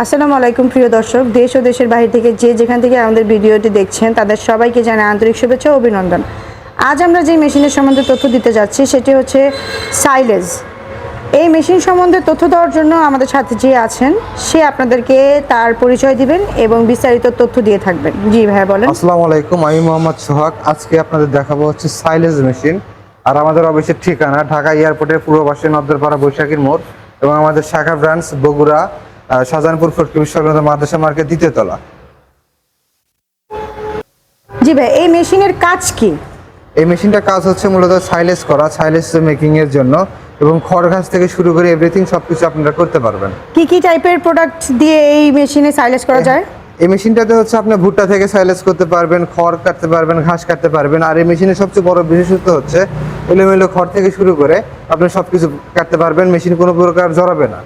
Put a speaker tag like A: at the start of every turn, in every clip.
A: আসসালামু আলাইকুম প্রিয় দর্শক, দেশ ও দেশের বাইরে থেকে যে যেখান থেকে আমাদের ভিডিওটি দেখছেন তাদের সবাইকে জানাই আন্তরিক শুভেচ্ছা ও অভিনন্দন। আজ আমরা যে মেশিনের সম্বন্ধে তথ্য দিতে যাচ্ছি সেটি হচ্ছে সাইলেজ। এই মেশিন সম্বন্ধে তথ্য দেওয়ার জন্য আমাদের সাথে যে আছেন সে আপনাদেরকে তার পরিচয় দিবেন এবং বিস্তারিত তথ্য দিয়ে থাকবেন। জি ভাইয়া বলেন।
B: আসসালামু আলাইকুম, আমি মোহাম্মদ সোহাগ। আজকে আপনাদের দেখাবো হচ্ছে সাইলেজ মেশিন। আর আমাদের অফিসের ঠিকানা ঢাকা এয়ারপোর্টের পূর্ব পাশে নদ্দরপাড়া বৈশাখীর মোড় এবং আমাদের শাখা ব্রাঞ্চ বগুড়া শাহজাহানপুর ফটকি বিশ্ববিদ্যালয় মাদ্রাসা মার্কেট দ্বিতীয় তলা।
A: জি ভাই, এই মেশিনের কাজ কি?
B: এই মেশিনটার কাজ হচ্ছে মূলত সাইলেজ করা, সাইলেজ মেকিং এর জন্য, এবং খড় ঘাস থেকে শুরু করে এভরিথিং সবকিছু আপনারা করতে পারবেন।
A: কি কি টাইপের প্রোডাক্ট দিয়ে এই মেশিনে সাইলেজ করা যায়?
B: এই মেশিনটাতে হচ্ছে আপনি ভুট্টা থেকে সাইলেজ করতে পারবেন, খড় কাটতে পারবেন, ঘাস কাটতে পারবেন। আর এই মেশিনের সবচেয়ে বড় বিশেষত্ব হচ্ছে এলোমেলো খড় থেকে শুরু করে আপনি সবকিছু কাটতে পারবেন, মেশিন কোনো প্রকার জড়াবে না।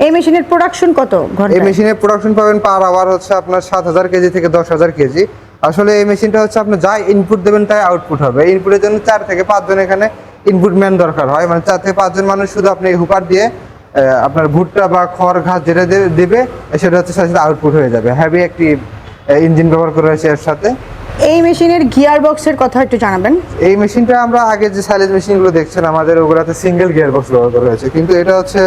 A: এই মেশিনের প্রোডাকশন কত ঘন্টায়?
B: এই মেশিনের প্রোডাকশন পাবেন পার আওয়ার হচ্ছে আপনার 7,000 কেজি থেকে 10,000 কেজি। আসলে এই মেশিনটা হচ্ছে আপনি যা ইনপুট দেবেন তাই আউটপুট হবে। এই ইনপুটের জন্য 4 থেকে 5 জন এখানে ইনপুট ম্যান দরকার হয়, মানে 4 থেকে 5 জন মানুষ শুধু আপনি হুপার দিয়ে আপনার ভুট্টা বা খড় ঘাস যেটা দেবে সেটা হচ্ছে সাথে সাথে আউটপুট হয়ে যাবে। হ্যাভি একটি ইঞ্জিন ব্যবহার করা হয়েছে এর সাথে।
A: এই মেশিনের গিয়ার বক্সের কথা একটু জানাবেন।
B: এই মেশিনটা আমরা আগে যে সাইলেজ মেশিনগুলো দেখছেন আমাদের ওগুলোতে সিঙ্গেল গিয়ার বক্স ব্যবহার করা হয়েছে, কিন্তু এটা হচ্ছে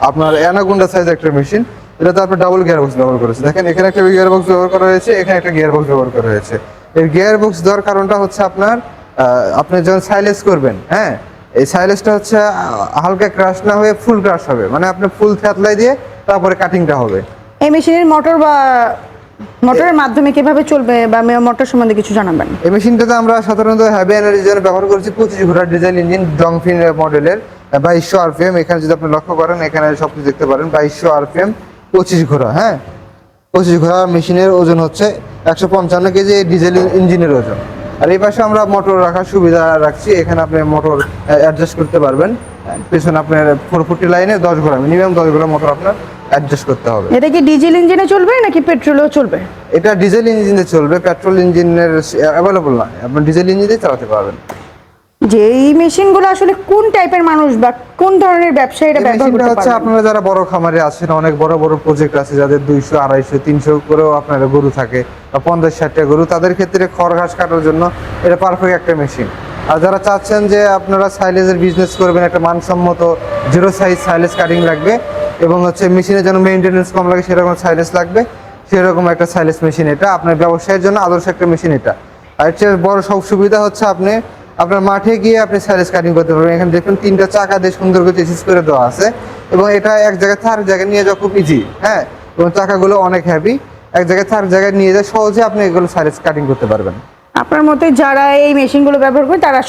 B: আপনার অ্যানাকোন্ডা সাইজ একটা মেশিন। এটা তো আপনার ডাবল গিয়ার বক্স ব্যবহার করেছে। দেখেন এখানে একটা গিয়ার বক্স ব্যবহার করা হয়েছে, এখানে একটা গিয়ার বক্স ব্যবহার করা হয়েছে। এর গিয়ার বক্স দেওয়ার কারণটা হচ্ছে আপনার আপনি যখন সাইলেজ করবেন, হ্যাঁ, এই সাইলেজটা হচ্ছে হালকা ক্রাশ না হয়ে ফুল ক্রাশ হবে, মানে আপনি ফুল থ্যাতলাই দিয়ে তারপরে কাটিংটা হবে।
A: এই মেশিনের মোটরের মাধ্যমে কিভাবে চলবে বা মোটর সম্বন্ধে কিছু জানাবেন।
B: এই মেশিনটাতে আমরা সাধারণত হ্যাভি এনার্জির জন্য ব্যবহার করছি 25 ঘোড়ার ডিজেল ইঞ্জিন ডংফিন মডেলের 2200 আরপিএম। এখানে যদি আপনি লক্ষ্য করেন এখানে সবকিছু দেখতে পারেন 2200 আরপিএম 25 ঘোড়া। হ্যাঁ, 25 ঘোড়া মেশিনের ওজন হচ্ছে 155 কেজি ডিজেল ইঞ্জিনের ওজন। আর এই পাশে আমরা মোটর রাখার সুবিধা রাখছি, এখানে আপনি মোটর অ্যাডজাস্ট করতে পারবেন। পেছনে আপনার 440 লাইনে 10 ঘোড়া, মিনিমাম 10 ঘোড়া মোটর আপনার অ্যাডজাস্ট করতে হবে।
A: এটা কি ডিজেল ইঞ্জিনে চলবে নাকি পেট্রোলেও চলবে?
B: এটা ডিজেল ইঞ্জিনে চলবে, পেট্রোল ইঞ্জিনের অ্যাভেলেবল না, আপনি ডিজেল ইঞ্জিনে চালাতে পারবেন।
A: যে এই মেশিনগুলো আসলে কোন টাইপের মানুষ বা কোন ধরনের ব্যবসায়ীরা ব্যবহার করতে
B: হচ্ছে
A: পারবে?
B: আপনারা যারা বড় খামারে আছেন, অনেক বড় বড় প্রজেক্ট আছে যাদের 200, 250, 300 করেও আপনার গরু থাকে বা 50-60টা গরু, তাদের ক্ষেত্রে খড় ঘাস কাটার জন্য এটা পারফেক্ট একটা মেশিন। আর যারা চাচ্ছেন যে আপনারা সাইলেজের বিজনেস করবেন, একটা মানসম্মত জিরো সাইজ সাইলেজ কাটিং লাগবে এবং হচ্ছে মেশিনের জন্য মেইনটেনেন্স কম লাগে সেরকম সাইলেজ লাগবে, সেরকম একটা সাইলেজ মেশিন এটা আপনার ব্যবসায়ের জন্য আদর্শ একটা মেশিন এটা। আর এর চেয়ে বড় সব সুবিধা হচ্ছে আপনি আপনার মাঠে গিয়ে আপনি সাইলেজ কাটিং করতে পারবেন। এখানে দেখুন 3টা চাকা দিয়ে সুন্দর করে চেসিস করে দেওয়া আছে এবং এটা এক জায়গায় থেকে আরেক জায়গায় নিয়ে যাওয়া খুব ইজি। হ্যাঁ, এবং চাকাগুলো অনেক হেভি, এক জায়গায় থেকে আরেক জায়গায় নিয়ে যায় সহজে আপনি এগুলো সাইলেজ কাটিং করতে পারবেন।
A: আপনার মতে যারা এই মেশিনগুলো ব্যবহার করে তারা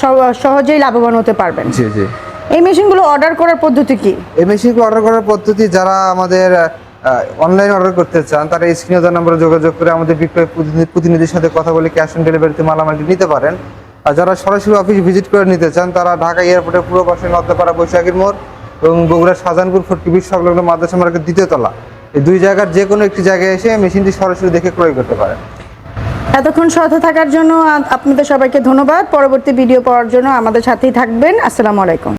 A: সহজেই লাভবান হতে পারবেন।
B: জি জি।
A: এই মেশিনগুলো অর্ডার করার পদ্ধতি কি?
B: এই মেশিনগুলো অর্ডার করার পদ্ধতি, যারা আমাদের অনলাইন অর্ডার করতে চান তারা স্ক্রিনে দেওয়া নম্বরে যোগাযোগ করে আমাদের বিক্রয় প্রতিনিধির সাথে কথা বলে ক্যাশ অন ডেলিভারিতে মালামালটি নিতে পারেন। আর যারা সরাসরি অফিস ভিজিট করে নিতে চান তারা ঢাকা এয়ারপোর্টের পূর্ব পাশে নদ্দরপাড়া বৈশাখীর মোড় এবং বগুড়া শাহজাহানপুর ফটকি সংলগ্ন মাদ্রাসা মার্কেট দ্বিতীয় তলা, এই 2 জায়গার যে কোনো একটি জায়গায় এসে মেশিনটি সরাসরি দেখে ক্রয় করতে পারেন।
A: এতক্ষণ সাথে থাকার জন্য আপনাদের সবাইকে ধন্যবাদ। পরবর্তী ভিডিও পাওয়ার জন্য আমাদের সাথেই থাকবেন। আসসালামু আলাইকুম।